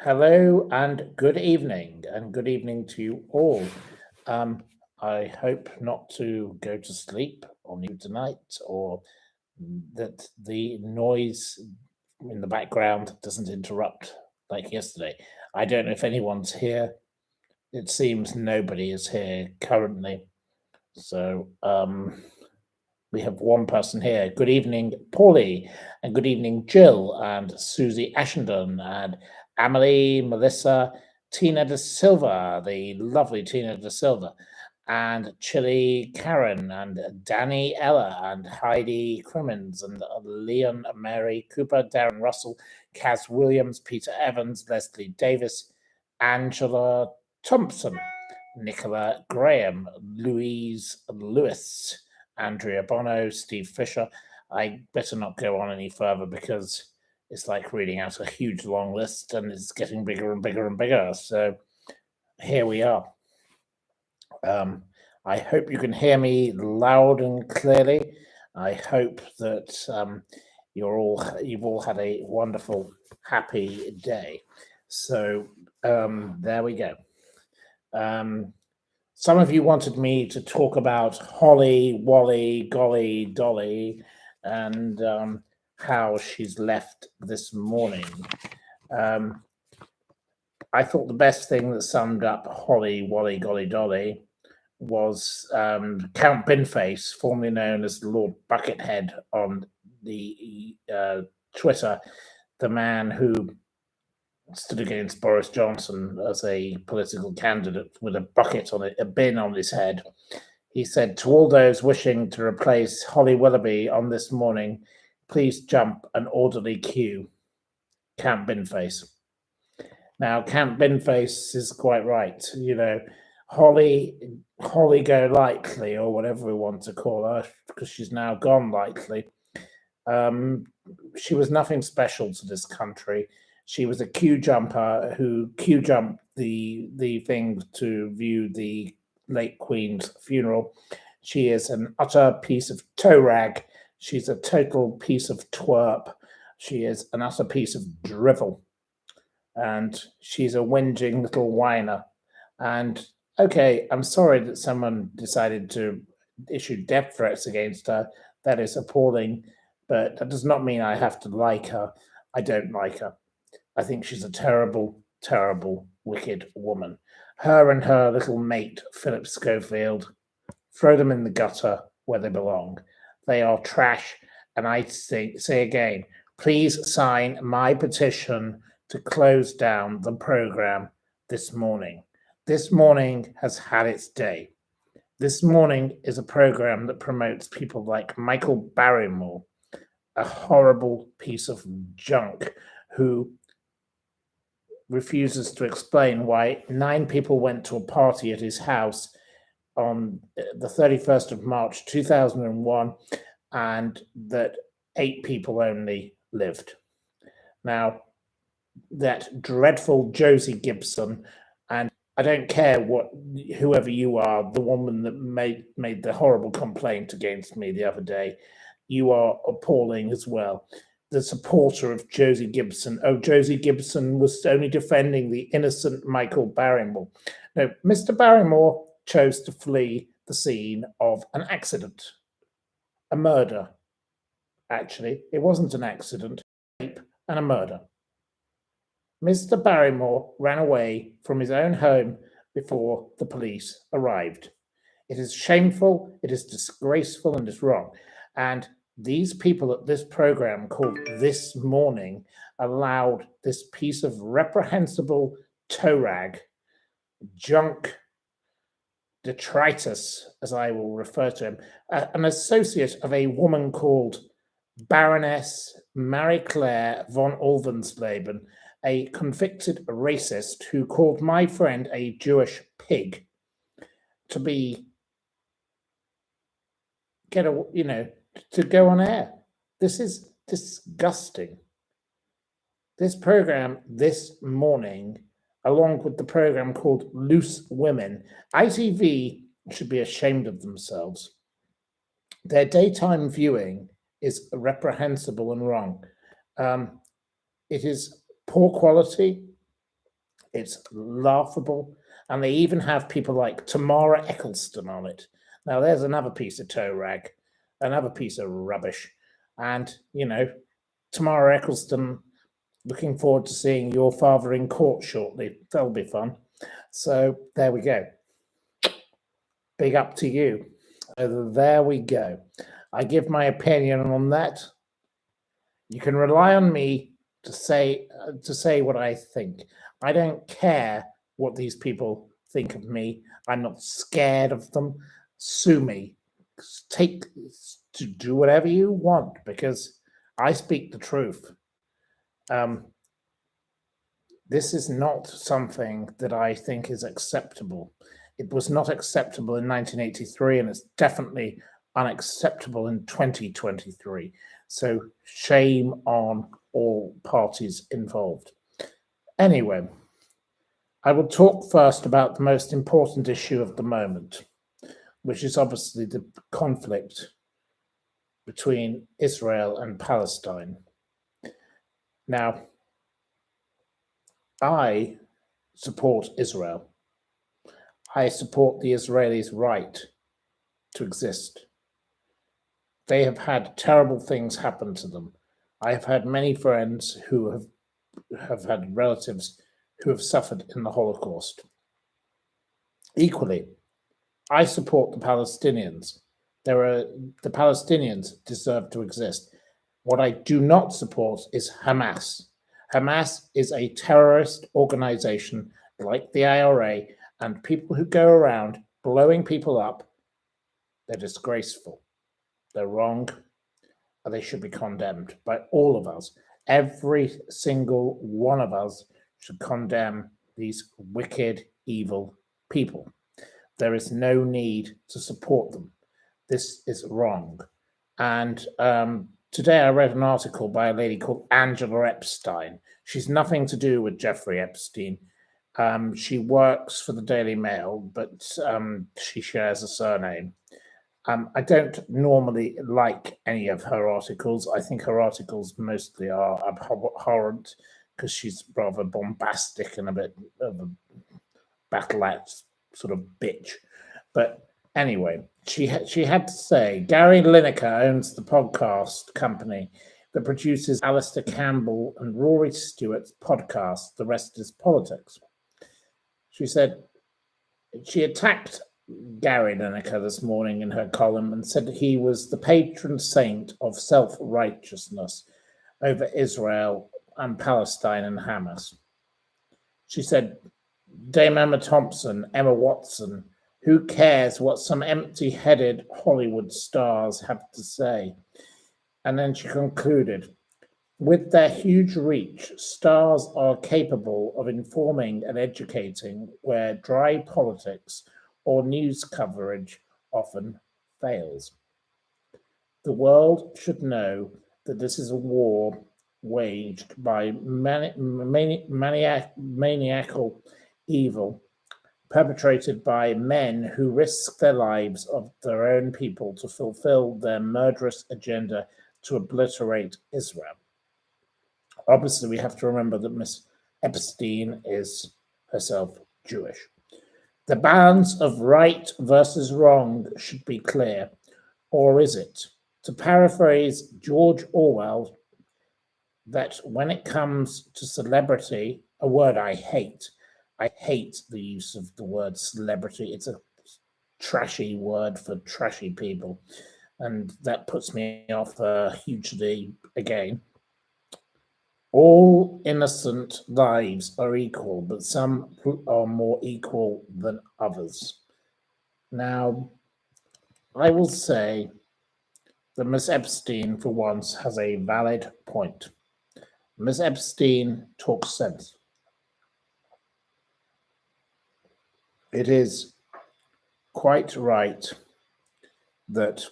Hello and good evening to you all. Um, I hope not to go to sleep on you tonight, or that the noise in the background doesn't interrupt like yesterday. I don't know if anyone's here. It seems nobody is here currently. So we have one person here. Good evening, Paulie, and good evening, Jill, and Susie Ashenden, and Emily, Melissa, Tina de Silva, the lovely Tina de Silva, and Chili Karen, and Danny Ella, and Heidi Crimmins, and Leon Mary Cooper, Darren Russell, Kaz Williams, Peter Evans, Leslie Davis, Angela Thompson, Nicola Graham, Louise Lewis, Andrea Bono, Steve Fisher. I better not go on any further because it's like reading out a huge long list and it's getting bigger and bigger and bigger. So here we are. I hope you can hear me loud and clearly. I hope that you've all had a wonderful, happy day. So there we go. Some of you wanted me to talk about Holly, Wally, Golly, Dolly, and how she's left this morning. I thought the best thing that summed up Holly, Wally, Golly, Dolly was Count Binface, formerly known as Lord Buckethead on the Twitter, the man who stood against Boris Johnson as a political candidate with a bin on his head. He said, "To all those wishing to replace Holly Willoughby on this morning, please jump an orderly queue. Count Binface." Now, Count Binface is quite right. You know, Holly Golightly, or whatever we want to call her, because she's now gone lightly. She was nothing special to this country. She was a queue jumper who queue jumped the thing to view the late Queen's funeral. She is an utter piece of toe rag. She's a total piece of twerp. She is an utter piece of drivel. And she's a whinging little whiner. And okay, I'm sorry that someone decided to issue death threats against her. That is appalling, but that does not mean I have to like her. I don't like her. I think she's a terrible, terrible, wicked woman. Her and her little mate, Philip Schofield, throw them in the gutter where they belong. They are trash, and I say again, please sign my petition to close down the program this morning. This morning has had its day. This morning is a program that promotes people like Michael Barrymore, a horrible piece of junk who refuses to explain why 9 people went to a party at his house on the 31st of March 2001 and that 8 people only lived. Now, that dreadful Josie Gibson, and I don't care whoever you are, the woman that made the horrible complaint against me the other day, you are appalling as well. The supporter of Josie Gibson. Oh, Josie Gibson was only defending the innocent Michael Barrymore. No, Mr. Barrymore chose to flee the scene of an accident, a murder. Actually, it wasn't an accident, rape and a murder. Mr. Barrymore ran away from his own home before the police arrived. It is shameful, it is disgraceful, and it's wrong. And these people at this program called This Morning allowed this piece of reprehensible toe rag, junk, detritus, as I will refer to him, an associate of a woman called Baroness Marie Claire von Olvensleben, a convicted racist who called my friend a Jewish pig, to to go on air. This is disgusting. This program this morning, along with the program called Loose Women, ITV should be ashamed of themselves. Their daytime viewing is reprehensible and wrong. It is poor quality. It's laughable. And they even have people like Tamara Eccleston on it. Now, there's another piece of toe rag, another piece of rubbish. And, Tamara Eccleston, looking forward to seeing your father in court shortly. That'll be fun. So there we go. Big up to you. So there we go. I give my opinion on that. You can rely on me to say what I think. I don't care what these people think of me. I'm not scared of them. Sue me. To do whatever you want because I speak the truth. This is not something that I think is acceptable. It was not acceptable in 1983, and it's definitely unacceptable in 2023. So shame on all parties involved. Anyway, I will talk first about the most important issue of the moment, which is obviously the conflict between Israel and Palestine. Now, I support Israel. I support the Israelis' right to exist. They have had terrible things happen to them. I have had many friends who have had relatives who have suffered in the Holocaust. Equally, I support the Palestinians. The Palestinians deserve to exist. What I do not support is Hamas. Hamas is a terrorist organization like the IRA, and people who go around blowing people up, they're disgraceful. They're wrong, and they should be condemned by all of us. Every single one of us should condemn these wicked, evil people. There is no need to support them. This is wrong. And today I read an article by a lady called Angela Epstein. She's nothing to do with Jeffrey Epstein. She works for the Daily Mail, but she shares a surname. I don't normally like any of her articles. I think her articles mostly are abhorrent because she's rather bombastic and a bit of a battle-axe sort of bitch. But anyway, she had to say, Gary Lineker owns the podcast company that produces Alistair Campbell and Rory Stewart's podcast, The Rest is Politics. She said she attacked Gary Lineker this morning in her column and said he was the patron saint of self-righteousness over Israel and Palestine and Hamas. She said, Dame Emma Thompson, Emma Watson, who cares what some empty-headed Hollywood stars have to say? And then she concluded, with their huge reach, stars are capable of informing and educating where dry politics or news coverage often fails. The world should know that this is a war waged by maniacal evil perpetrated by men who risk their lives of their own people to fulfill their murderous agenda to obliterate Israel. Obviously, we have to remember that Miss Epstein is herself Jewish. The balance of right versus wrong should be clear, or is it? To paraphrase George Orwell, that when it comes to celebrity, a word I hate the use of the word celebrity. It's a trashy word for trashy people, and that puts me off hugely again. All innocent lives are equal, but some are more equal than others. Now, I will say that Miss Epstein, for once, has a valid point. Miss Epstein talks sense. It is quite right that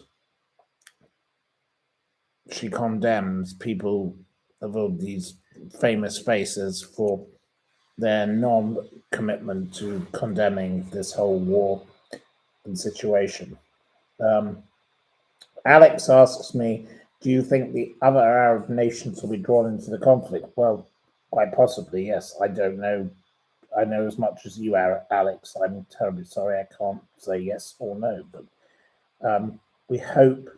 she condemns people of all these famous faces for their non-commitment to condemning this whole war and situation. Alex asks me, do you think the other Arab nations will be drawn into the conflict? Well, quite possibly, yes. I don't know I know as much as you, Alex. I'm terribly sorry I can't say yes or no, but we hope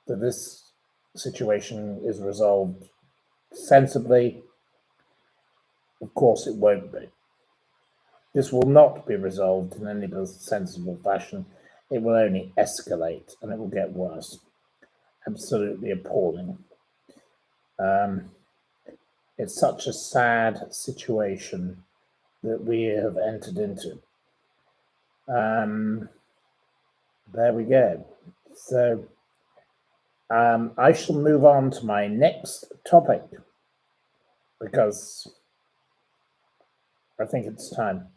that this situation is resolved sensibly. Of course, it won't be. This will not be resolved in any sensible fashion. It will only escalate and it will get worse. Absolutely appalling. It's such a sad situation that we have entered into. There we go. So I shall move on to my next topic because I think it's time.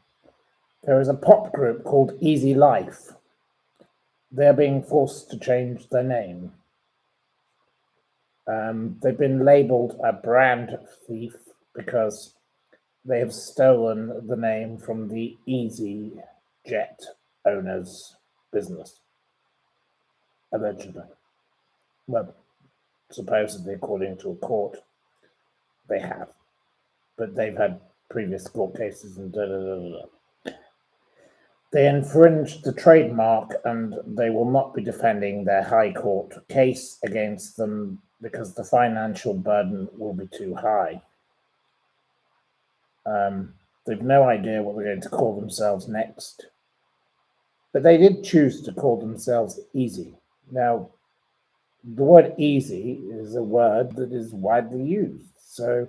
There is a pop group called Easy Life. They're being forced to change their name. They've been labeled a brand thief because they have stolen the name from the EasyJet owner's business, allegedly. Well, supposedly, according to a court, they have. But they've had previous court cases and They infringed the trademark and they will not be defending their High Court case against them because the financial burden will be too high. They've no idea what they're going to call themselves next. But they did choose to call themselves Easy. Now, the word easy is a word that is widely used, so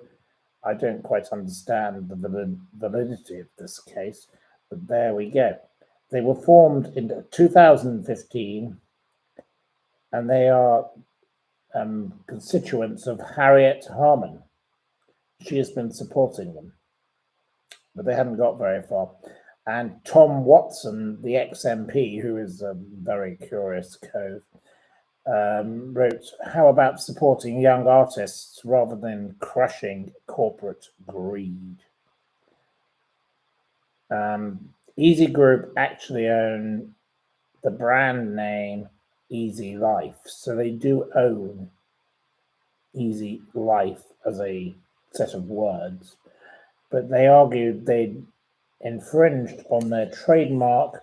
I don't quite understand the validity of this case, but there we go. They were formed in 2015, and they are constituents of Harriet Harman. She has been supporting them, but they haven't got very far. And Tom Watson, the ex-MP, who is a very curious cove, wrote, "How about supporting young artists rather than crushing corporate greed?" Easy Group actually own the brand name Easy Life, so they do own Easy Life as a set of words, but they argued they infringed on their trademark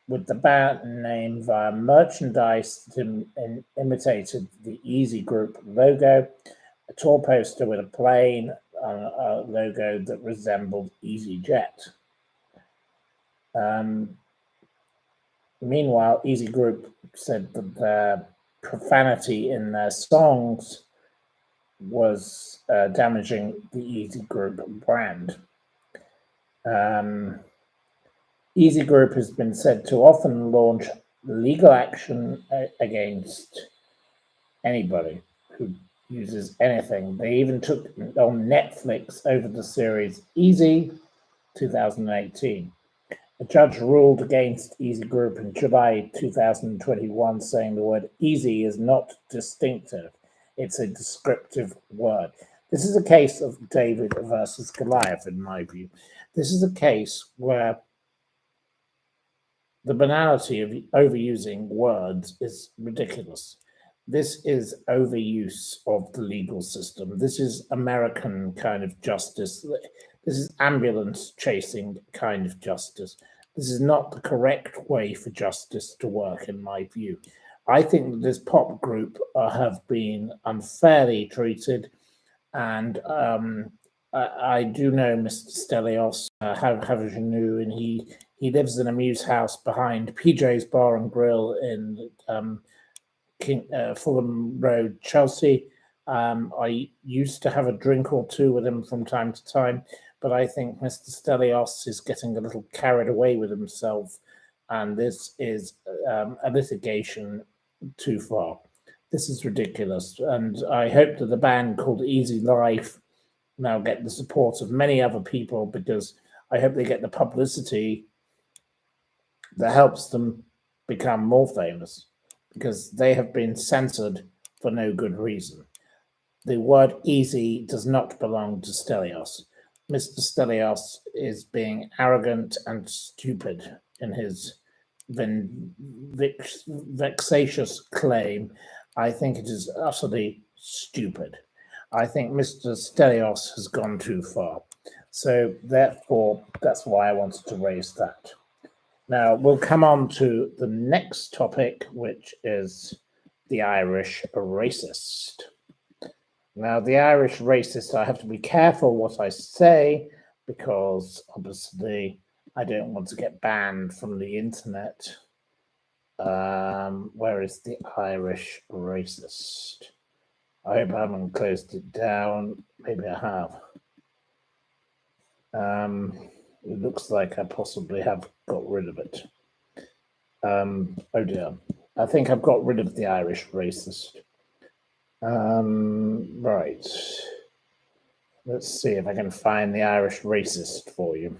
with the band name via merchandise that imitated the Easy Group logo, a tall poster with a plane, a logo that resembled EasyJet. Meanwhile, Easy Group said that the profanity in their songs was damaging the Easy Group brand. Easy Group has been said to often launch legal action against anybody who uses anything. They even took on Netflix over the series Easy 2018. A judge ruled against Easy Group in July 2021, saying the word easy is not distinctive. It's a descriptive word. This is a case of David versus Goliath, in my view. This is a case where the banality of overusing words is ridiculous. This is overuse of the legal system. This is American kind of justice. This is ambulance chasing kind of justice. This is not the correct way for justice to work, in my view. I think that this pop group have been unfairly treated, and I do know Mr. Stelios Havajanu, and he lives in a muse house behind PJ's Bar and Grill in Fulham Road, Chelsea. I used to have a drink or two with him from time to time, but I think Mr. Stelios is getting a little carried away with himself, and this is a litigation too far. This is ridiculous, and I hope that the band called Easy Life now get the support of many other people, because I hope they get the publicity that helps them become more famous, because they have been censored for no good reason. The word easy does not belong to Stelios. Mr. Stelios is being arrogant and stupid in his vexatious claim. I think it is utterly stupid. I think Mr. Stelios has gone too far. So therefore, that's why I wanted to raise that. Now we'll come on to the next topic, which is the Irish racist. Now, the Irish racist, I have to be careful what I say because obviously I don't want to get banned from the internet. Where is the Irish racist? I hope I haven't closed it down. Maybe I have. It looks like I possibly have got rid of it. Oh dear. I think I've got rid of the Irish racist. Right. Let's see if I can find the Irish racist for you.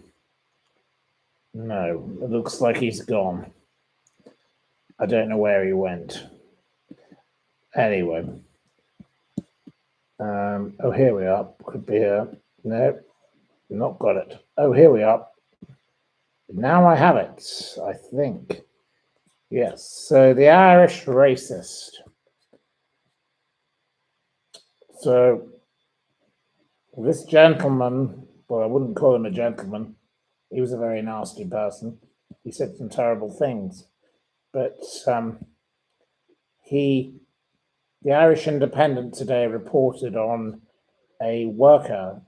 No, it looks like he's gone. I don't know where he went. Anyway. Oh, here we are. Could be here. No, not got it. Oh, here we are. Now I have it, I think. Yes, so the Irish racist. So this gentleman, well, I wouldn't call him a gentleman. He was a very nasty person. He said some terrible things. But the Irish Independent today reported on a worker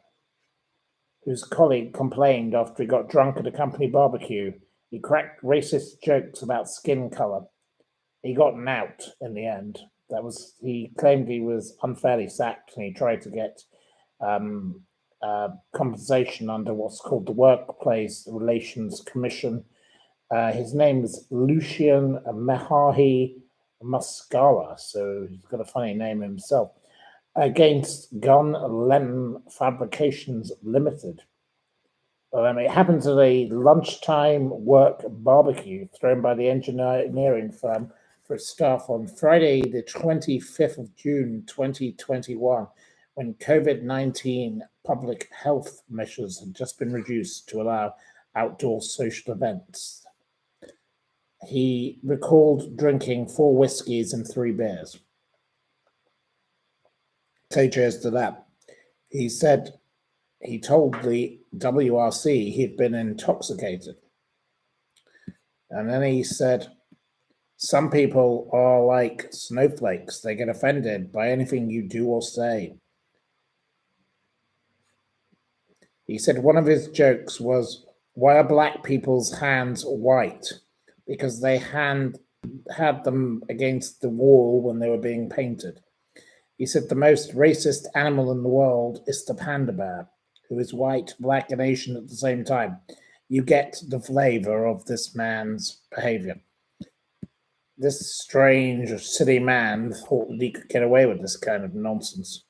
whose colleague complained after he got drunk at a company barbecue. He cracked racist jokes about skin color. He got an out in the end. He claimed he was unfairly sacked, and he tried to get compensation under what's called the Workplace Relations Commission. His name is Lucian Mehahi Muscala, so he's got a funny name himself, against Gun Lemon Fabrications Limited. It happened at a lunchtime work barbecue thrown by the engineering firm for its staff on Friday, the 25th of June, 2021, when COVID-19 public health measures had just been reduced to allow outdoor social events. He recalled drinking 4 whiskies and 3 beers. Say cheers to that. He said he told the WRC he'd been intoxicated. And then he said, some people are like snowflakes. They get offended by anything you do or say. He said one of his jokes was, why are black people's hands white? Because they had them against the wall when they were being painted. He said the most racist animal in the world is the panda bear, who is white, black, and Asian at the same time. You get the flavor of this man's behavior. This strange city man thought that he could get away with this kind of nonsense.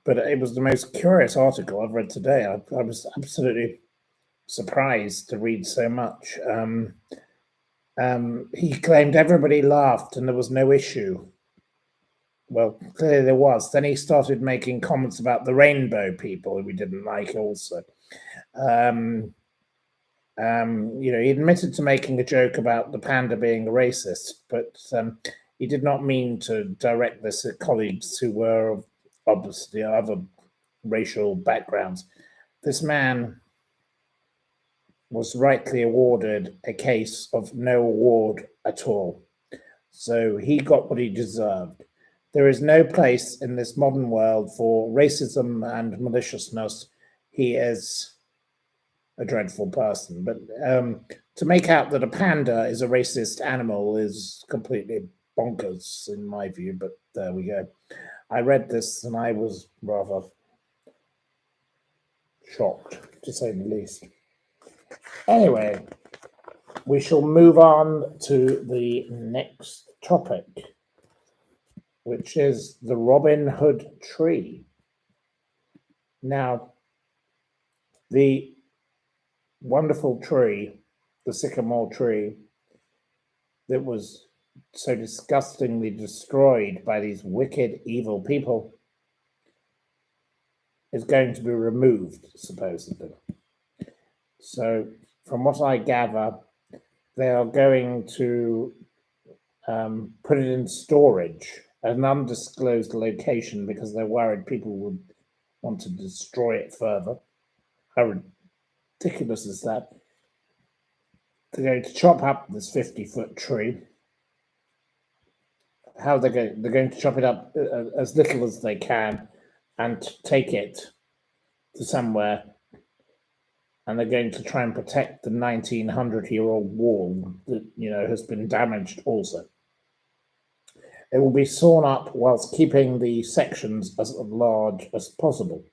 But it was the most curious article I've read today. I was absolutely surprised to read so much. He claimed everybody laughed and there was no issue. Well, clearly there was. Then he started making comments about the rainbow people who we didn't like also. He admitted to making a joke about the panda being a racist, but he did not mean to direct this at colleagues who were of obviously other racial backgrounds. This man was rightly awarded a case of no award at all. So he got what he deserved. There is no place in this modern world for racism and maliciousness. He is a dreadful person. But to make out that a panda is a racist animal is completely bonkers in my view, but there we go. I read this and I was rather shocked, to say the least. Anyway, we shall move on to the next topic, which is the Robin Hood tree. Now, the wonderful tree, the sycamore tree, that was so disgustingly destroyed by these wicked, evil people, is going to be removed, supposedly. So, from what I gather, they are going to put it in storage at an undisclosed location because they're worried people would want to destroy it further. I would ridiculous is that? They're going to chop up this 50-foot tree. How they're going to chop it up as little as they can and take it to somewhere, and they're going to try and protect the 1900-year-old wall that has been damaged also. It will be sawn up whilst keeping the sections as large as possible.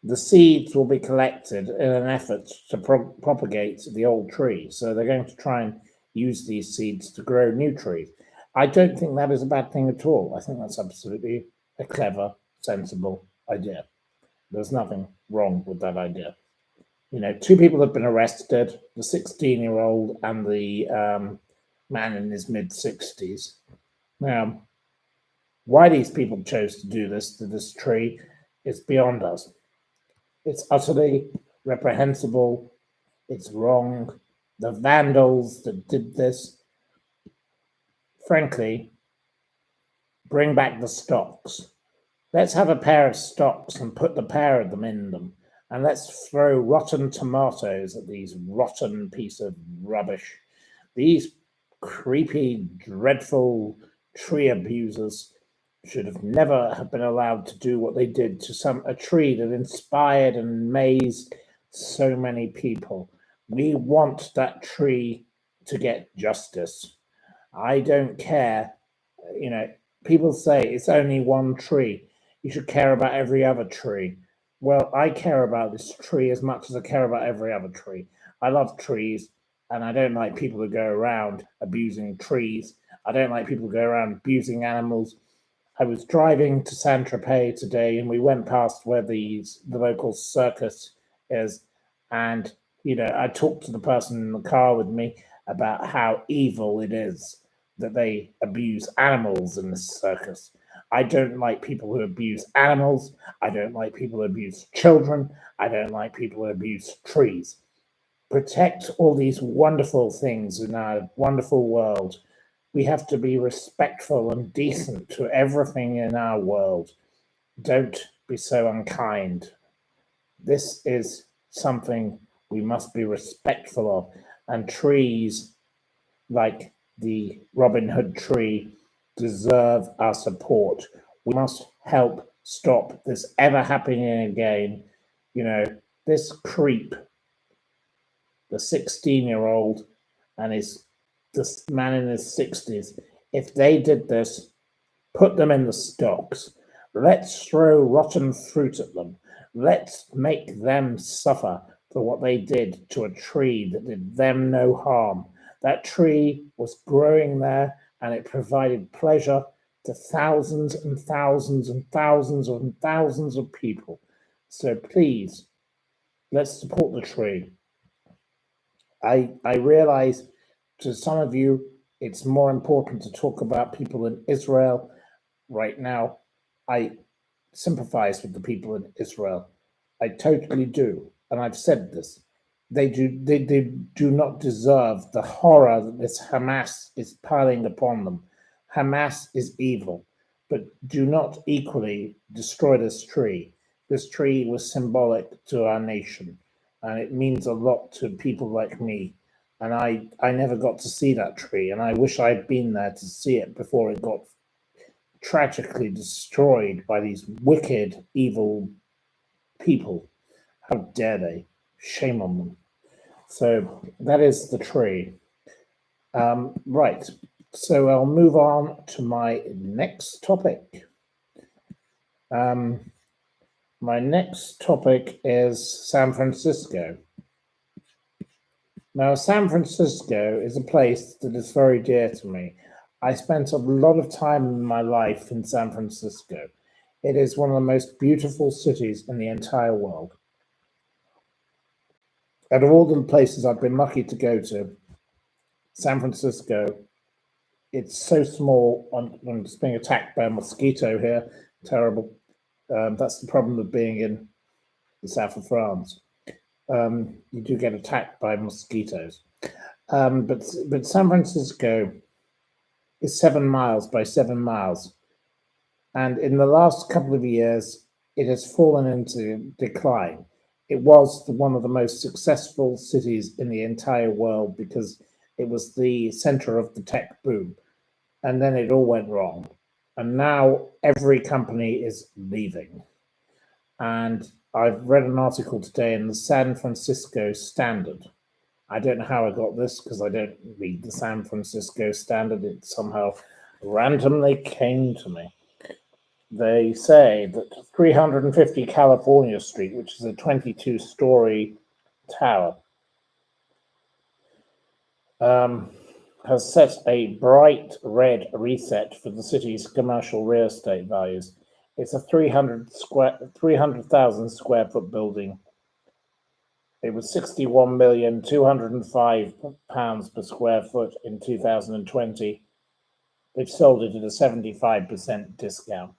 The seeds will be collected in an effort to propagate the old tree. So they're going to try and use these seeds to grow new trees. I don't think that is a bad thing at all. I think that's absolutely a clever, sensible idea. There's nothing wrong with that idea. Two people have been arrested, the 16-year-old and the man in his mid-60s. Now, why these people chose to do this to this tree is beyond us. It's utterly reprehensible. It's wrong. The vandals that did this, frankly, bring back the stocks. Let's have a pair of stocks and put the pair of them in them. And let's throw rotten tomatoes at these rotten piece of rubbish. These creepy, dreadful tree abusers should have never have been allowed to do what they did to a tree that inspired and amazed so many people. We want that tree to get justice. I don't care. People say it's only one tree. You should care about every other tree. Well, I care about this tree as much as I care about every other tree. I love trees, and I don't like people who go around abusing trees. I don't like people who go around abusing animals. I was driving to Saint-Tropez today, and we went past where the local circus is, and I talked to the person in the car with me about how evil it is that they abuse animals in this circus. I don't like people who abuse animals. I don't like people who abuse children. I don't like people who abuse trees. Protect all these wonderful things in our wonderful world. We have to be respectful and decent to everything in our world. Don't be so unkind. This is something we must be respectful of. And trees, like the Robin Hood tree, deserve our support. We must help stop this ever happening again. This creep, the 16-year-old and this man in his 60s, if they did this, put them in the stocks. Let's throw rotten fruit at them. Let's make them suffer for what they did to a tree that did them no harm. That tree was growing there, and it provided pleasure to thousands and thousands and thousands and thousands of people. So please, let's support the tree. I realize to some of you, it's more important to talk about people in Israel right now. I sympathize with the people in Israel. I totally do. And I've said this. They do not deserve the horror that this Hamas is piling upon them. Hamas is evil, but do not equally destroy this tree. This tree was symbolic to our nation, and it means a lot to people like me. And I never got to see that tree, and I wish I'd been there to see it before it got tragically destroyed by these wicked, evil people. How dare they? Shame on them. So that is the tree. Right. So I'll move on to my next topic. My next topic is San Francisco. Now, San Francisco is a place that is very dear to me. I spent a lot of time in my life in San Francisco. It is one of the most beautiful cities in the entire world. Out of all the places I've been lucky to go to, San Francisco, it's so small. I'm just being attacked by a mosquito here. Terrible. That's the problem of being in the south of France. You do get attacked by mosquitoes. But San Francisco is 7 miles by 7 miles. And in the last couple of years, it has fallen into decline. It was one of the most successful cities in the entire world because it was the center of the tech boom. And then it all went wrong. And now every company is leaving. And I've read an article today in the San Francisco Standard. I don't know how I got this because I don't read the San Francisco Standard. It somehow randomly came to me. They say that 350 California Street, which is a 22-story tower, has set a bright red reset for the city's commercial real estate values. It's a 300,000 square foot building. It was £61,205 per square foot in 2020. They've sold it at a 75% discount.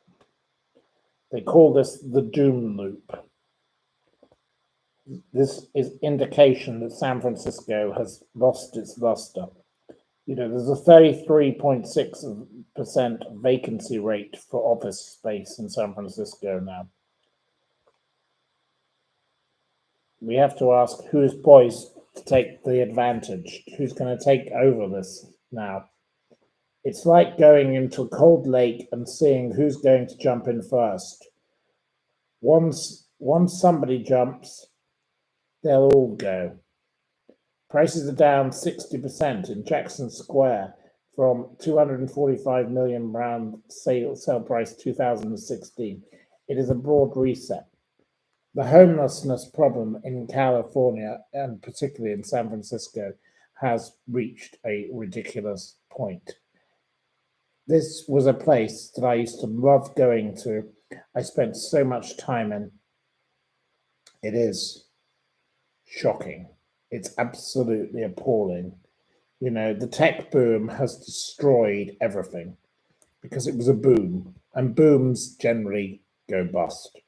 They call this the doom loop. This is indication that San Francisco has lost its luster. There's a 33.6% vacancy rate for office space in San Francisco now. We have to ask who is poised to take the advantage, who's going to take over this now. It's like going into a cold lake and seeing who's going to jump in first. Once somebody jumps, they'll all go. Prices are down 60% in Jackson Square from 245 million round sale price 2016. It is a broad reset. The homelessness problem in California, and particularly in San Francisco, has reached a ridiculous point. This was a place that I used to love going to. I spent so much time in. It is shocking. It's absolutely appalling. The tech boom has destroyed everything because it was a boom, and booms generally go bust.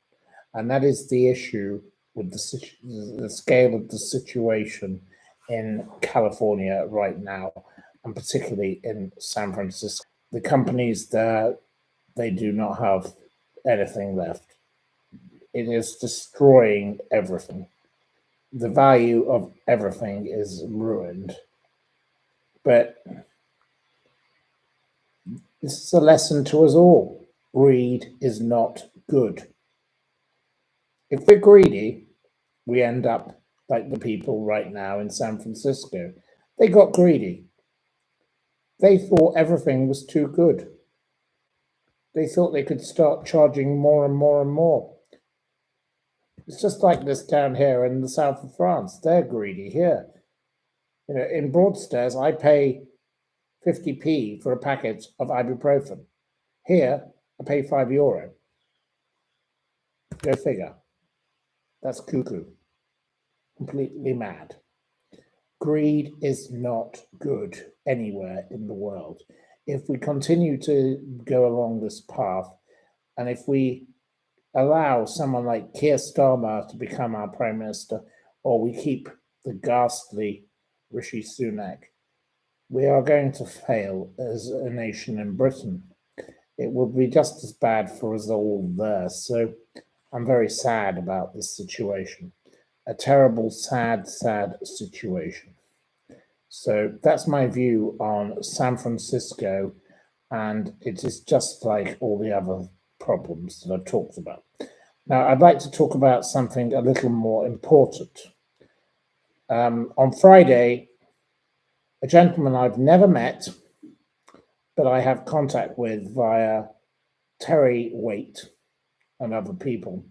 And that is the issue with the scale of the situation in California right now, and particularly in San Francisco. The companies there, they do not have anything left. It is destroying everything. The value of everything is ruined. But this is a lesson to us all. Greed is not good. If we're greedy, we end up like the people right now in San Francisco. They got greedy. They thought everything was too good. They thought they could start charging more and more and more. It's just like this down here in the south of France. They're greedy here. In Broadstairs, I pay 50p for a packet of ibuprofen. Here, I pay €5. Go figure. That's cuckoo. Completely mad. Greed is not good anywhere in the world. If we continue to go along this path, and if we allow someone like Keir Starmer to become our Prime Minister, or we keep the ghastly Rishi Sunak, we are going to fail as a nation in Britain. It will be just as bad for us all there. So I'm very sad about this situation. A terrible, sad situation. So that's my view on San Francisco, and it is just like all the other problems that I've talked about. Now, I'd like to talk about something a little more important. On Friday, a gentleman I've never met, but I have contact with via Terry Waite and other people,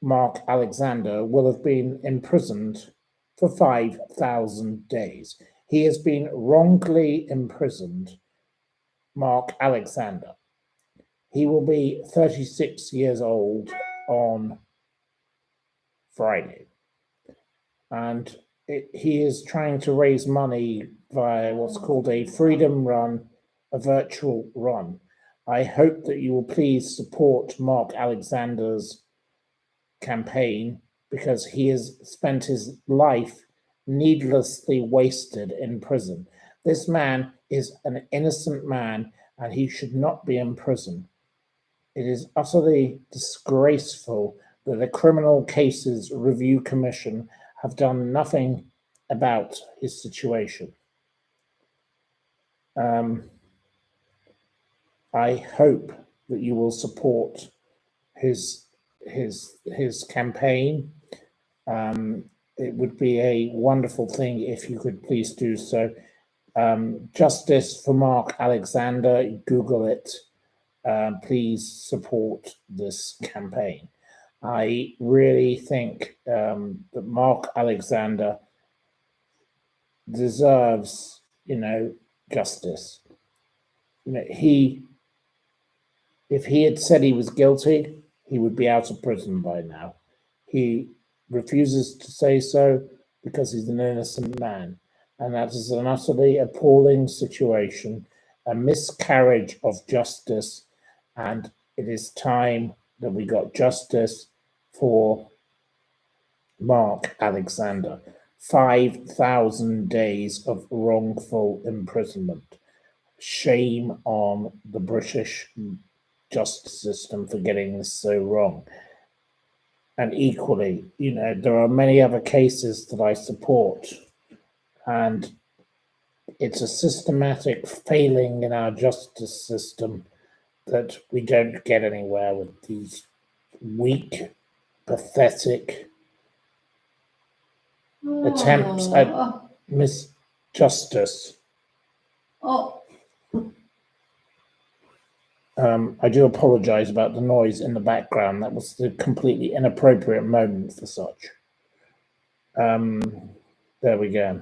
Mark Alexander, will have been imprisoned for 5,000 days. He has been wrongly imprisoned, Mark Alexander. He will be 36 years old on Friday. And he is trying to raise money via what's called a freedom run, a virtual run. I hope that you will please support Mark Alexander's campaign, because he has spent his life needlessly wasted in prison. This man is an innocent man, and he should not be in prison. It is utterly disgraceful that the Criminal Cases Review Commission have done nothing about his situation. I hope that you will support his campaign. It would be a wonderful thing if you could please do so. Justice for Mark Alexander, Google it. Please support this campaign. I really think that Mark Alexander deserves, justice. If he had said he was guilty, he would be out of prison by now. He refuses to say so because he's an innocent man. And that is an utterly appalling situation, a miscarriage of justice. And it is time that we got justice for Mark Alexander. 5,000 days of wrongful imprisonment. Shame on the British justice system for getting this so wrong. And equally, there are many other cases that I support, and it's a systematic failing in our justice system that we don't get anywhere with these weak, pathetic attempts at misjustice. I do apologize about the noise in the background. That was the completely inappropriate moment for such. There we go.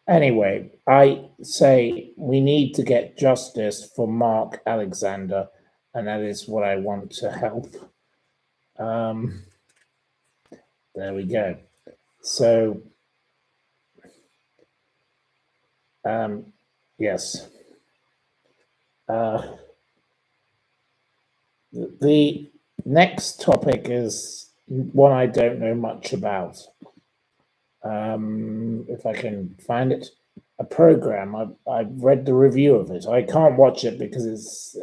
Anyway, I say we need to get justice for Mark Alexander, and that is what I want to help. There we go. So, yes. The next topic is one I don't know much about. If I can find it, a program. I've read the review of it. I can't watch it because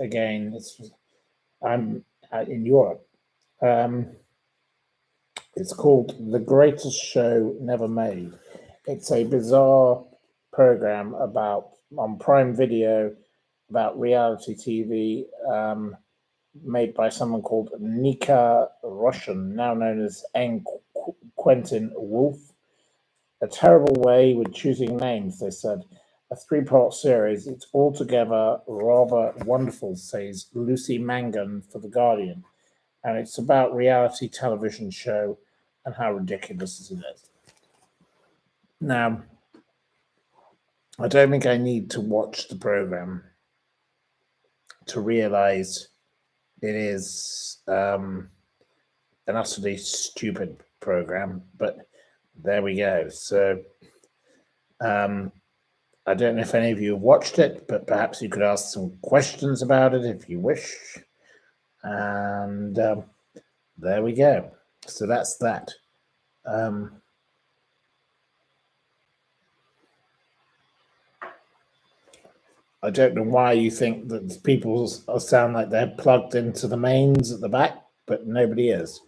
I'm in Europe. It's called The Greatest Show Never Made. It's a bizarre program on Prime Video about reality TV, made by someone called Nika Russian, now known as N. Quentin Wolf. A terrible way with choosing names, they said. A 3-part series. It's altogether rather wonderful, says Lucy Mangan for The Guardian. And it's about reality television show and how ridiculous it is. Now, I don't think I need to watch the program to realize it is an utterly stupid program, but there we go. So I don't know if any of you have watched it, but perhaps you could ask some questions about it if you wish. And there we go. So that's that. I don't know why you think that people sound like they're plugged into the mains at the back, but nobody is.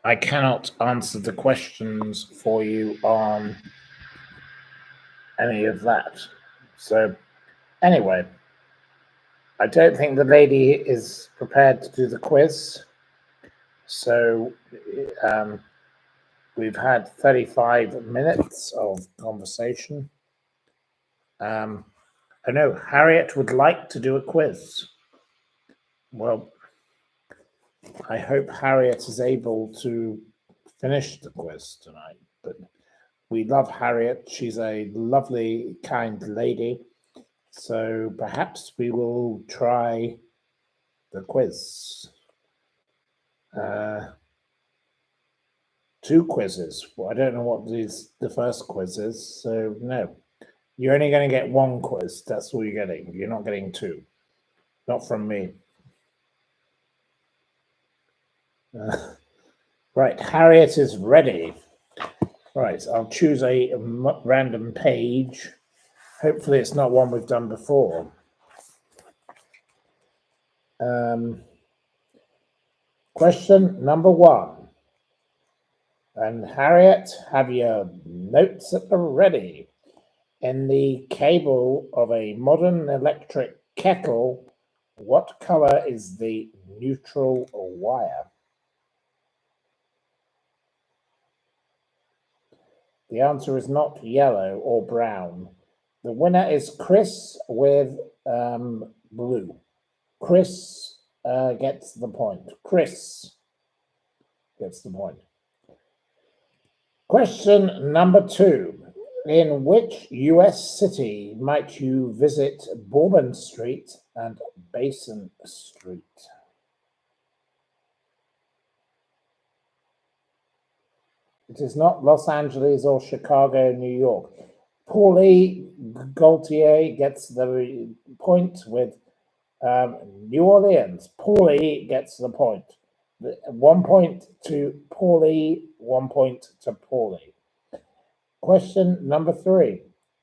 I cannot answer the questions for you on any of that. So anyway, I don't think the lady is prepared to do the quiz. So we've had 35 minutes of conversation. I know Harriet would like to do a quiz. Well, I hope Harriet is able to finish the quiz tonight. But we love Harriet. She's a lovely, kind lady. So perhaps we will try the quiz. 2 quizzes. Well, I don't know what the first quiz is, so no. You're only going to get 1 quiz. That's all you're getting. You're not getting 2. Not from me. Right, Harriet is ready. Right, I'll choose a random page Hopefully it's not one we've done before. Question number 1. And Harriet, have your notes at the ready. In the cable of a modern electric kettle, what color is the neutral wire? The answer is not yellow or brown. The winner is Chris with blue. Chris gets the point. Chris gets the point. Question number 2. In which US city might you visit Bourbon Street and Basin Street? It is not Los Angeles or Chicago, New York. Paulie Gaultier gets the point with New Orleans. Paulie gets the point. 1 point to Paulie, 1 point to Paulie. Question number 3.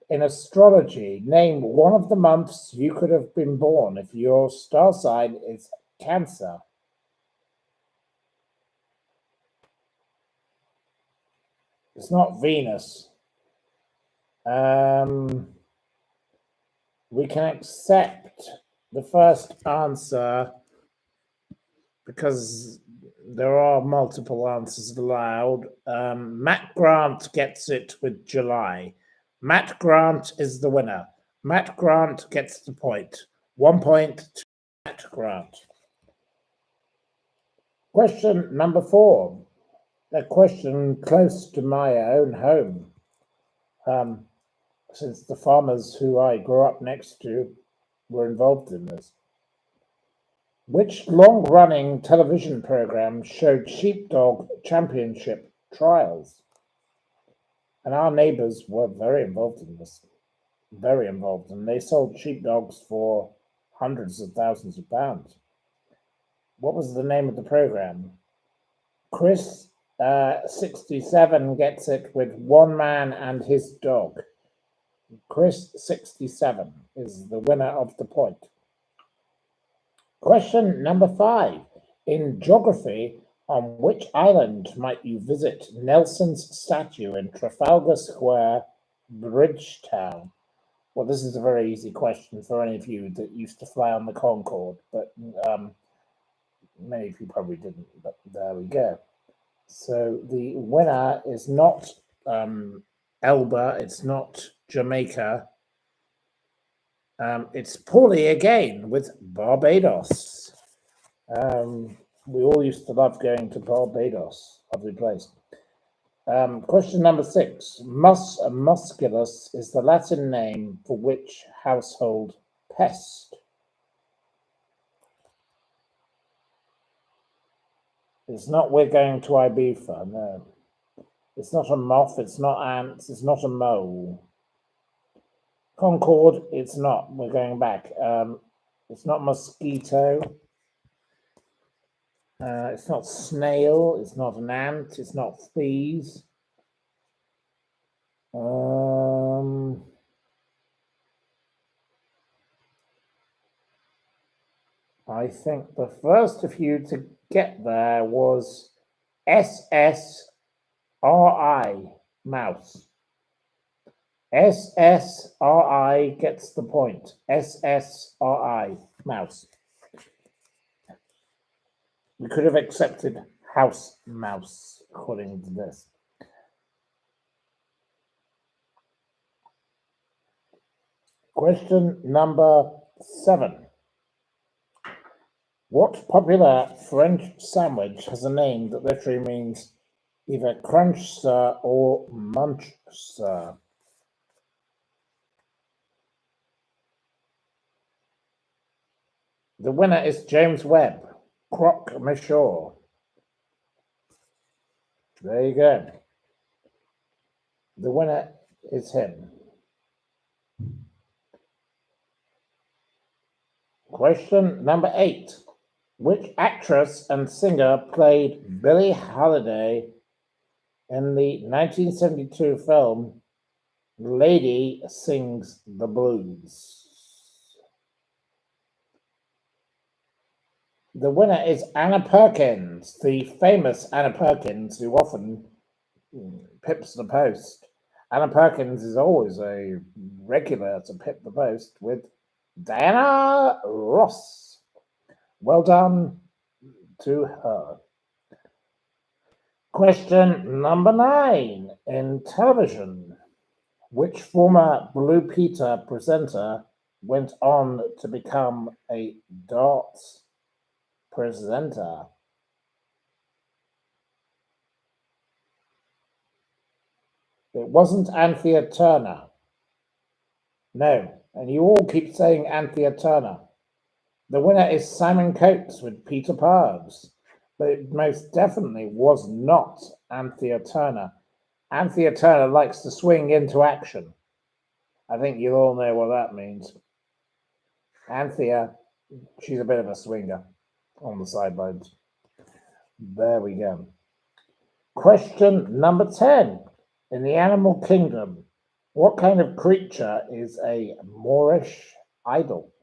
In astrology, name one of the months you could have been born if your star sign is Cancer. It's not Venus. We can accept the first answer because there are multiple answers allowed. Matt Grant gets it with July. Matt Grant is the winner. Matt Grant gets the point. 1 point to Matt Grant. Question number 4. A question close to my own home. Since the farmers who I grew up next to were involved in this. Which long-running television program showed sheepdog championship trials? And our neighbors were very involved in this. Very involved. And they sold sheepdogs for hundreds of thousands of pounds. What was the name of the program? Chris 67 gets it with One Man and His Dog. Chris 67 is the winner of the point. Question number 5. In geography, on which island might you visit Nelson's statue in Trafalgar Square, Bridgetown? Well, this is a very easy question for any of you that used to fly on the Concorde, but many of you probably didn't, but there we go. So the winner is not Elba, it's not Jamaica. It's Paulie again with Barbados. We all used to love going to Barbados, lovely place. Question number 6. Mus musculus is the Latin name for which household pest? It's not We're Going to Ibiza, no. It's not a moth, it's not ants, it's not a mole. Concorde, it's not. We're going back. It's not mosquito. It's not snail. It's not an ant. It's not fleas. I think the first of you to get there was SSRI, mouse. SSRI gets the point. SSRI, mouse. We could have accepted house mouse according to this. Question number 7. What popular French sandwich has a name that literally means either crunch sir or munch sir? The winner is James Webb, croque monsieur. There you go. The winner is him. Question number 8. Which actress and singer played Billie Holiday in the 1972 film lady sings the blues. The winner is Anna Perkins, the famous Anna Perkins, who often pips the post. Anna Perkins is always a regular to pip the post with Diana Ross. Well done to her. Question number 9. In television, which former Blue Peter presenter went on to become a darts presenter? It wasn't Anthea Turner. No, and you all keep saying Anthea Turner. The winner is Simon Coates with Peter Parves, but it most definitely was not Anthea Turner. Anthea Turner likes to swing into action. I think you all know what that means. Anthea, she's a bit of a swinger on the sidelines. There we go. Question number 10. In the animal kingdom, what kind of creature is a Moorish idol?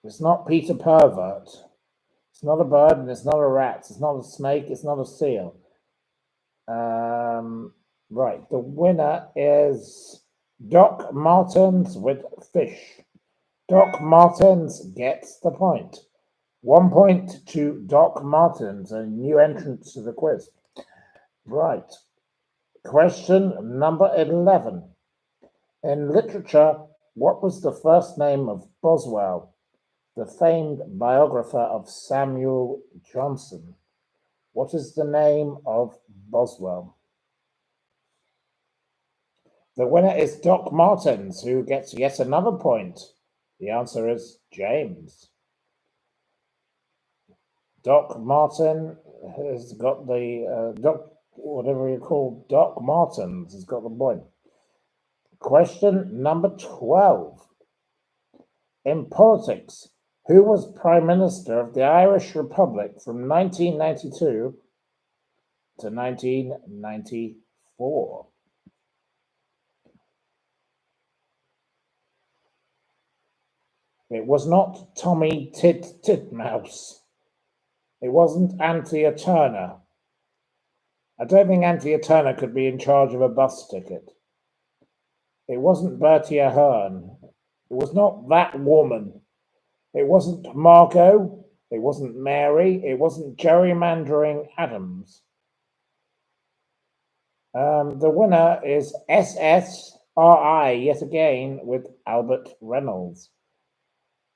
It's not Peter Pervert. It's not a bird and it's not a rat. It's not a snake. It's not a seal. Right. The winner is Doc Martens with fish. Doc Martens gets the point. 1 point to Doc Martens, a new entrant to the quiz. Right. Question number 11. In literature, what was the first name of Boswell, the famed biographer of Samuel Johnson? What is the name of Boswell? The winner is Doc Martens, who gets yet another point. The answer is James. Doc Marten has got the whatever you call Doc Martens has got the point. Question number 12. In politics, who was Prime Minister of the Irish Republic from 1992 to 1994? It was not Tommy Titmouse. It wasn't Anthea Turner. I don't think Anthea Turner could be in charge of a bus ticket. It wasn't Bertie Ahern. It was not that woman. It wasn't Margot. It wasn't Mary. It wasn't gerrymandering Adams. The winner is SSRI yet again with Albert Reynolds.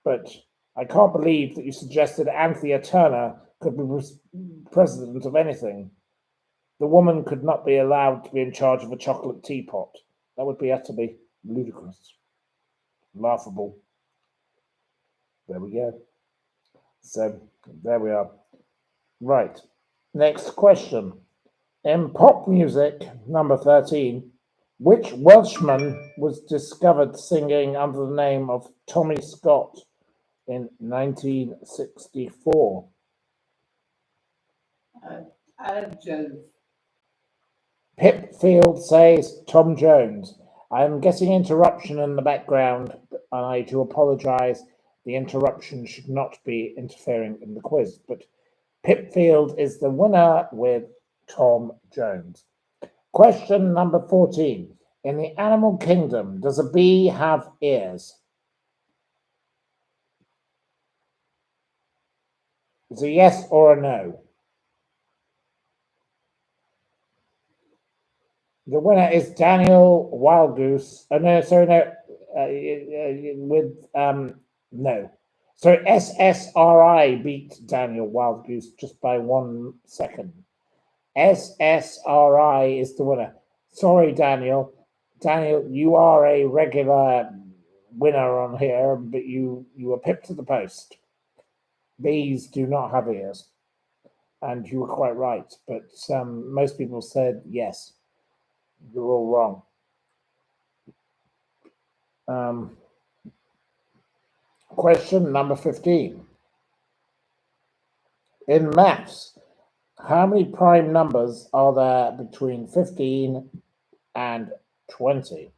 But I can't believe that you suggested Anthea Turner could be president of anything. The woman could not be allowed to be in charge of a chocolate teapot. That would be utterly ludicrous. Laughable. There we go. So, there we are. Right. Next question. In pop music, number 13, which Welshman was discovered singing under the name of Tommy Scott in 1964? Adam Jones. Pip Field says Tom Jones. I am getting interruption in the background, and I do apologise. The interruption should not be interfering in the quiz, but Pip Field is the winner with Tom Jones. Question number 14. In the animal kingdom, does a bee have ears? Is a yes or a no? The winner is Daniel Wildgoose. No. No. So SSRI beat Daniel Wildgoose just by 1 second. SSRI is the winner. Sorry, Daniel. Daniel, you are a regular winner on here, but you were pipped to the post. Bees do not have ears. And you were quite right, but most people said yes. You're all wrong. Question number 15. In maths, How many prime numbers are there between 15 and 20?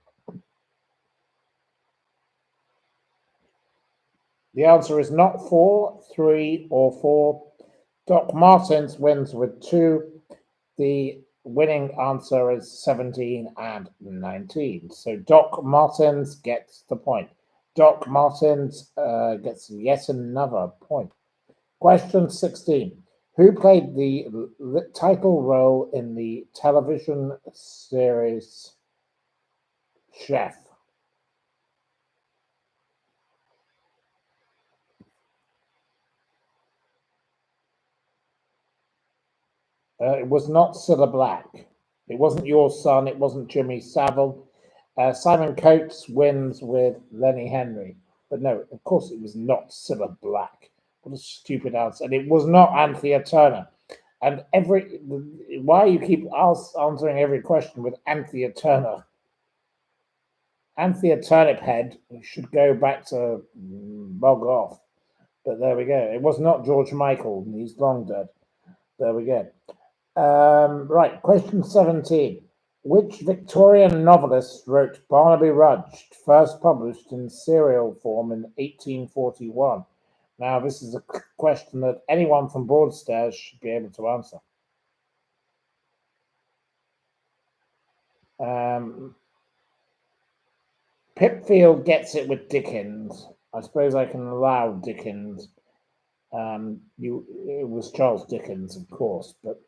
The answer is not 4, 3, or 4. Doc Martens wins with 2. The winning answer is 17 and 19. So Doc Martens gets the point. Doc Martens gets yet another point. Question 16. Who played the title role in the television series Chef? It was not Cilla Black. It wasn't your son. It wasn't Jimmy Savile. Simon Coates wins with Lenny Henry. But no, of course it was not Cilla Black. What a stupid answer. And it was not Anthea Turner. And why you keep answering every question with Anthea Turner? Anthea Turniphead should go back to bog off. But there we go. It was not George Michael. He's long dead. There we go. Right, question 17. Which Victorian novelist wrote Barnaby Rudge, first published in serial form in 1841? Now, this is a question that anyone from Broadstairs should be able to answer. Pipfield gets it with Dickens. I suppose I can allow Dickens. It was Charles Dickens, of course, but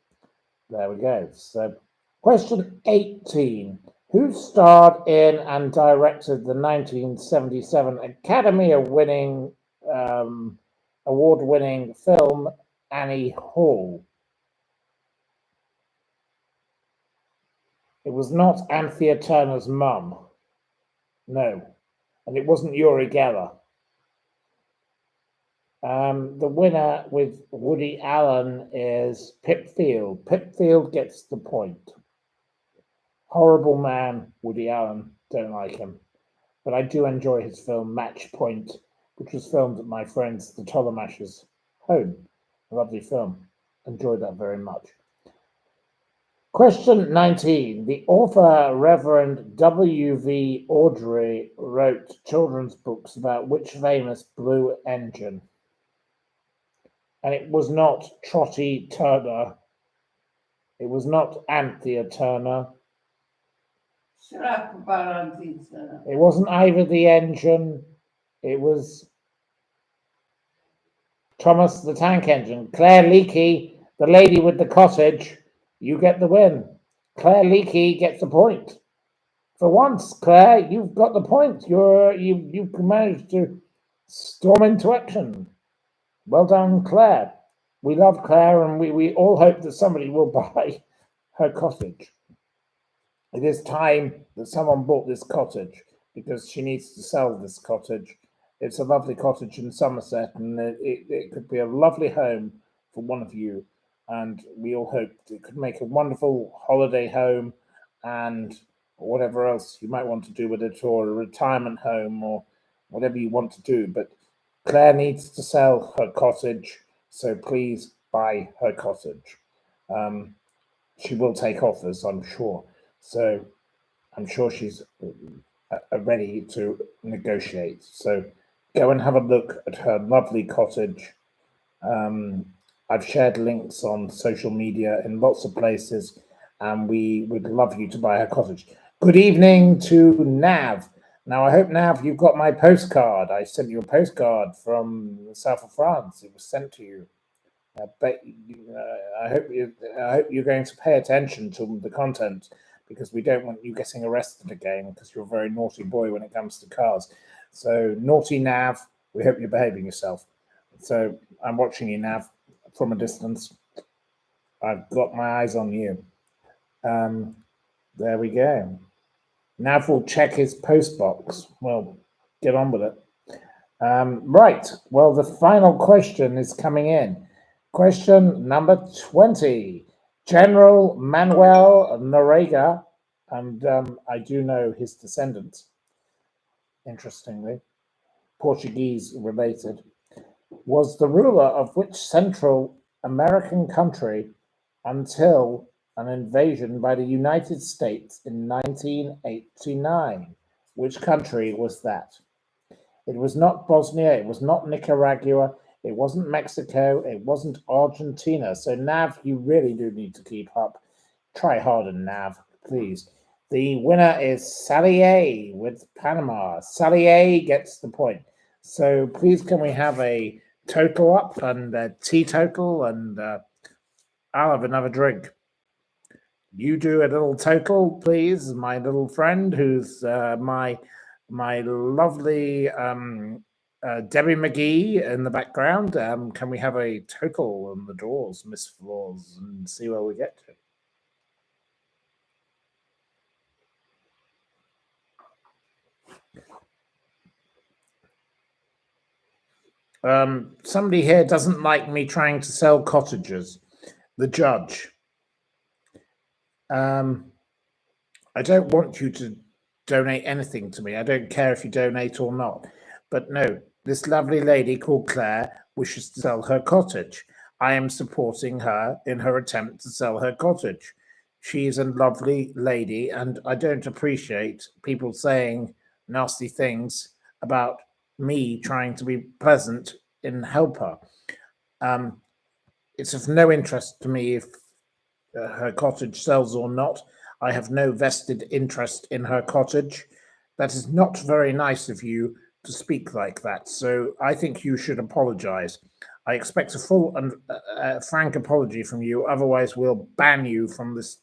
there we go. So, question 18. Who starred in and directed the 1977 Academy Award-winning film Annie Hall? It was not Anthea Turner's mum. No. And it wasn't Uri Geller. The winner with Woody Allen is Pipfield. Pipfield gets the point. Horrible man, Woody Allen. Don't like him. But I do enjoy his film Match Point, which was filmed at my friends the Tolomash's home. A lovely film. Enjoyed that very much. Question 19. The author, Reverend W.V. Awdry, wrote children's books about which famous blue engine? And it was not Trotty Turner. It was not Anthea Turner. It wasn't Ivor the Engine. It was Thomas the Tank Engine. Claire Leakey, the lady with the cottage, you get the win. Claire Leakey gets the point. For once, Claire, you've got the point. You've managed to storm into action. Well done, Claire. We love Claire, and we all hope that somebody will buy her cottage. It is time that someone bought this cottage because she needs to sell this cottage. It's a lovely cottage in Somerset, and it could be a lovely home for one of you. And we all hope it could make a wonderful holiday home and whatever else you might want to do with it, or a retirement home, or whatever you want to do. But Claire needs to sell her cottage, so please buy her cottage. She will take offers, I'm sure. So I'm sure she's ready to negotiate. So go and have a look at her lovely cottage. I've shared links on social media in lots of places, and we would love you to buy her cottage. Good evening to Nav. Now, I hope, Nav, you've got my postcard. I sent you a postcard from the south of France. It was sent to you. But I hope you're going to pay attention to the content, because we don't want you getting arrested again, because you're a very naughty boy when it comes to cars. So, naughty Nav, we hope you're behaving yourself. So, I'm watching you, Nav, from a distance. I've got my eyes on you. There we go. Nav will check his post box. Well, get on with it. Right. Well, the final question is coming in. Question number 20. General Manuel Noriega, and I do know his descendants, interestingly, Portuguese related, was the ruler of which Central American country until an invasion by the United States in 1989. Which country was that? It was not Bosnia, it was not Nicaragua, it wasn't Mexico, it wasn't Argentina. So, Nav, you really do need to keep up. Try harder, Nav, please. The winner is Sally A with Panama. Sally A gets the point. So, please, can we have a total up and a teetotal, and I'll have another drink. You do a little total, please, my little friend, who's my lovely Debbie McGee in the background. Can we have a total on the doors, Miss Floors, and see where we get to? Somebody here doesn't like me trying to sell cottages. The judge. I don't want you to donate anything to me. I don't care if you donate or not. But no, this lovely lady called Claire wishes to sell her cottage. I am supporting her in her attempt to sell her cottage. She is a lovely lady, and I don't appreciate people saying nasty things about me trying to be pleasant and help her. It's of no interest to me if her cottage sells or not. I have no vested interest in her cottage. That is not very nice of you to speak like that. So I think you should apologize. I expect a full and frank apology from you. Otherwise, we'll ban you from this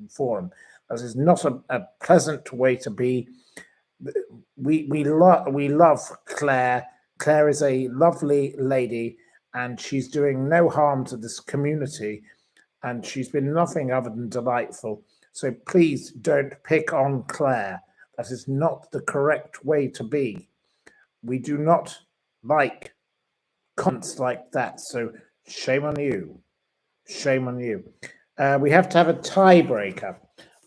forum. That is not a pleasant way to be. We love Claire. Claire is a lovely lady, and she's doing no harm to this community. And she's been nothing other than delightful. So please don't pick on Claire. That is not the correct way to be. We do not like comments like that. So shame on you. Shame on you. We have to have a tiebreaker.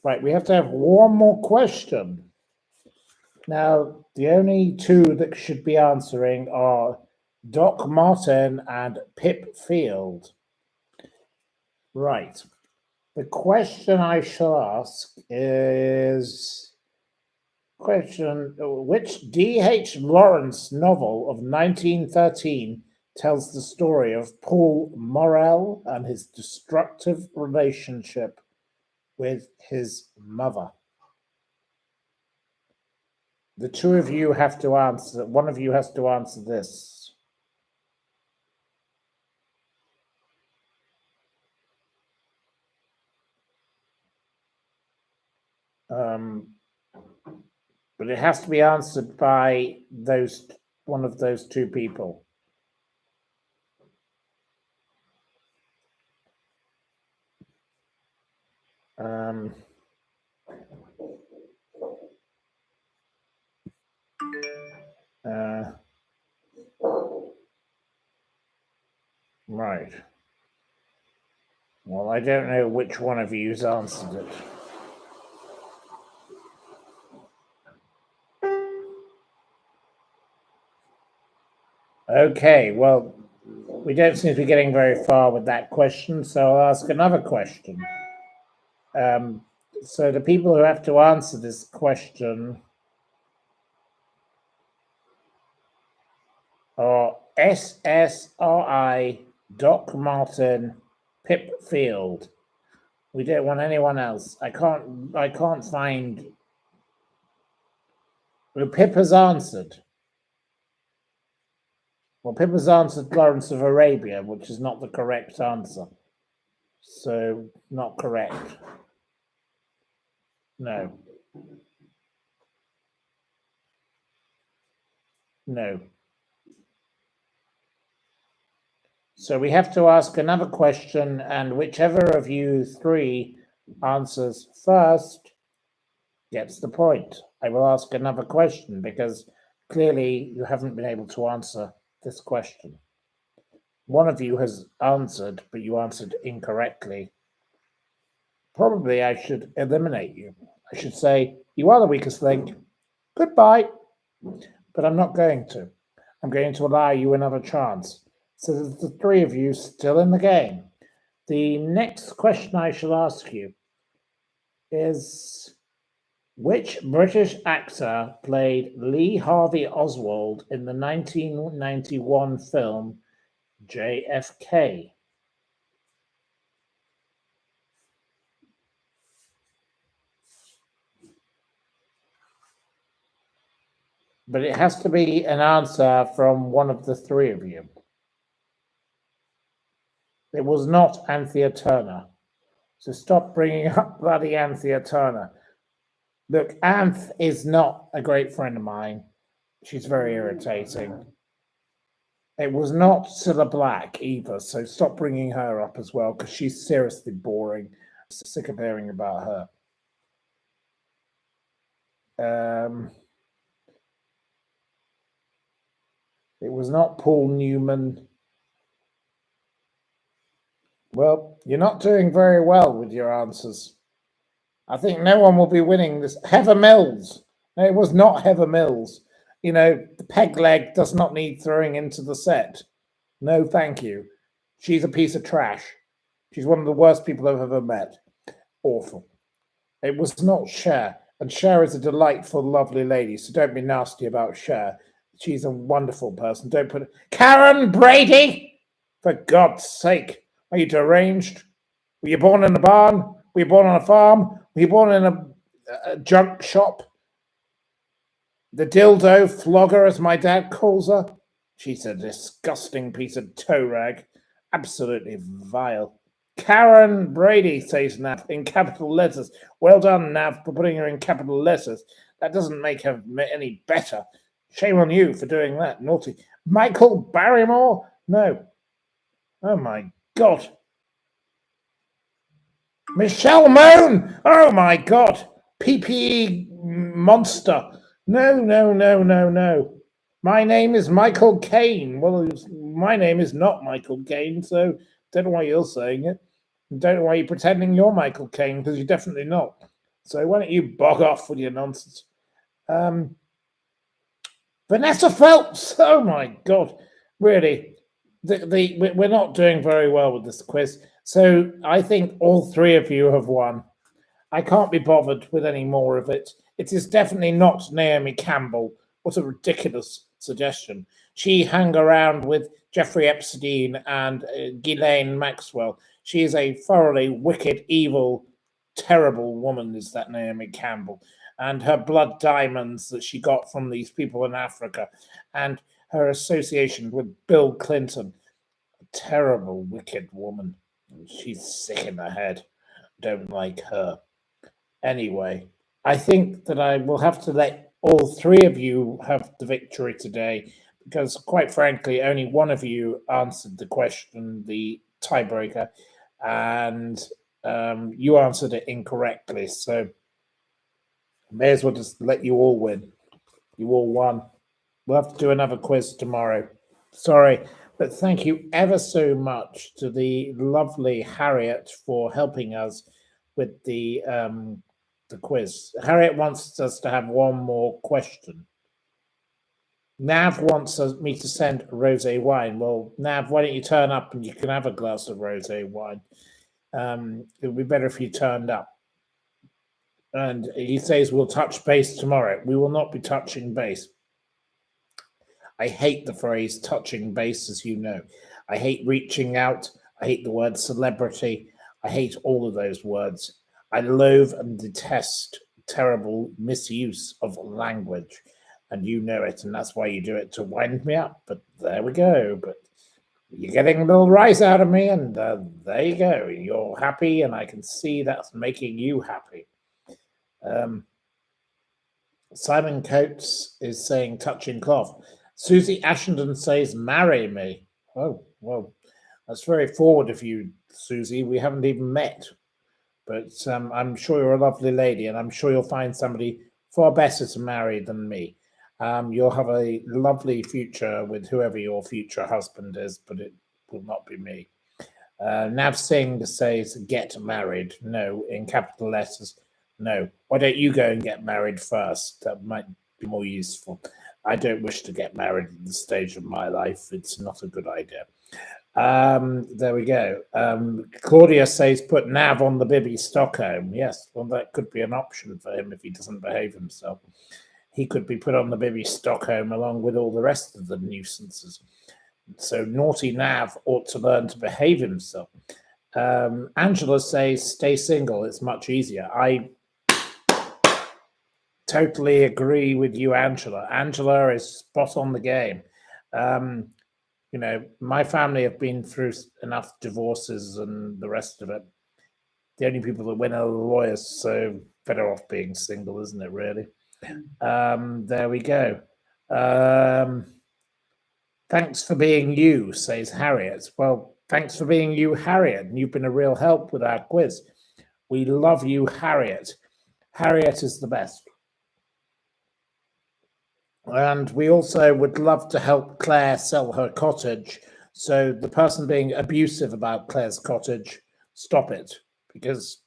Right, we have to have one more question. Now, the only two that should be answering are Doc Martin and Pip Field. Right. The question I shall ask is which D.H. Lawrence novel of 1913 tells the story of Paul Morrell and his destructive relationship with his mother? The two of you have to answer. One of you has to answer this. But it has to be answered by one of those two people. Right. Well, I don't know which one of you's answered it. Okay, well, we don't seem to be getting very far with that question, so I'll ask another question. So the people who have to answer this question are SSRI, Doc Martin, Pip Field. We don't want anyone else. I can't find. Well, Pip has answered. Well, Pip has answered Lawrence of Arabia, which is not the correct answer. So, not correct. No. No. So we have to ask another question, and whichever of you three answers first gets the point. I will ask another question because clearly you haven't been able to answer this question. One of you has answered, but you answered incorrectly. Probably I should eliminate you. I should say, you are the weakest link. Goodbye. But I'm not going to. I'm going to allow you another chance. So there's the three of you still in the game. The next question I shall ask you is, which British actor played Lee Harvey Oswald in the 1991 film JFK? But it has to be an answer from one of the three of you. It was not Anthea Turner. So stop bringing up bloody Anthea Turner. Look, Anth is not a great friend of mine. She's very irritating. It was not Cilla Black either, so stop bringing her up as well, because she's seriously boring. I'm sick of hearing about her. It was not Paul Newman. Well, you're not doing very well with your answers. I think no one will be winning this. Heather Mills. No, it was not Heather Mills. You know, the peg leg does not need throwing into the set. No, thank you. She's a piece of trash. She's one of the worst people I've ever met. Awful. It was not Cher. And Cher is a delightful, lovely lady, so don't be nasty about Cher. She's a wonderful person. Don't put it. Karen Brady! For God's sake. Are you deranged? Were you born in a barn? Were you born on a farm? Were you born in a junk shop? The dildo flogger, as my dad calls her. She's a disgusting piece of toe rag. Absolutely vile. Karen Brady, says Nav, in capital letters. Well done, Nav, for putting her in capital letters. That doesn't make her any better. Shame on you for doing that. Naughty. Michael Barrymore? No. Oh, my God. Michelle Moan! Oh, my God. PPE monster. No, no, no, no, no. My name is Michael Caine. Well, my name is not Michael Caine, so don't know why you're saying it. Don't know why you're pretending you're Michael Caine, because you're definitely not. So why don't you bog off with your nonsense? Vanessa Phelps. Oh my God, really? We're not doing very well with this quiz. So I think all three of you have won. I can't be bothered with any more of it. It is definitely not Naomi Campbell. What a ridiculous suggestion. She hung around with Jeffrey Epstein and Ghislaine Maxwell. She is a thoroughly wicked, evil, terrible woman, is that Naomi Campbell. And her blood diamonds that she got from these people in Africa, and her association with Bill Clinton. A terrible, wicked woman. She's sick in the head. Don't like her. Anyway, I think that I will have to let all three of you have the victory today, because quite frankly, only one of you answered the question, the tiebreaker, and you answered it incorrectly. So may as well just let you all win. You all won. We'll have to do another quiz tomorrow. Sorry, but thank you ever so much to the lovely Harriet for helping us with the quiz. Harriet wants us to have one more question. Nav wants me to send rosé wine. Well, Nav, why don't you turn up and you can have a glass of rosé wine? It would be better if you turned up. And he says we'll touch base tomorrow. We will not be touching base. I hate the phrase touching base, as you know. I hate reaching out. I hate the word celebrity. I hate all of those words. I loathe and detest terrible misuse of language, and you know it, and that's why you do it, to wind me up. But there we go. But you're getting a little rise out of me, and there you go. You're happy, and I can see that's making you happy. Simon Coates is saying touching cloth. Susie Ashenden says marry me. Oh, well, that's very forward of you, Susie. We haven't even met. But I'm sure you're a lovely lady, and I'm sure you'll find somebody far better to marry than me. You'll have a lovely future with whoever your future husband is, but it will not be me. Nav Singh says get married. No, in capital letters. No. Why don't you go and get married first? That might be more useful. I don't wish to get married at this stage of my life. It's not a good idea. There we go. Claudia says put Nav on the Bibby Stockholm. Yes, well, that could be an option for him if he doesn't behave himself. He could be put on the Bibby Stockholm along with all the rest of the nuisances. So naughty Nav ought to learn to behave himself. Angela says stay single. It's much easier. I totally agree with you, Angela. Angela is spot on the game. You know, my family have been through enough divorces and the rest of it. The only people that win are the lawyers, so better off being single, isn't it, really? There we go. Thanks for being you, says Harriet. Well, thanks for being you, Harriet. And you've been a real help with our quiz. We love you, Harriet. Harriet is the best. And we also would love to help Claire sell her cottage. So the person being abusive about Claire's cottage, stop it, because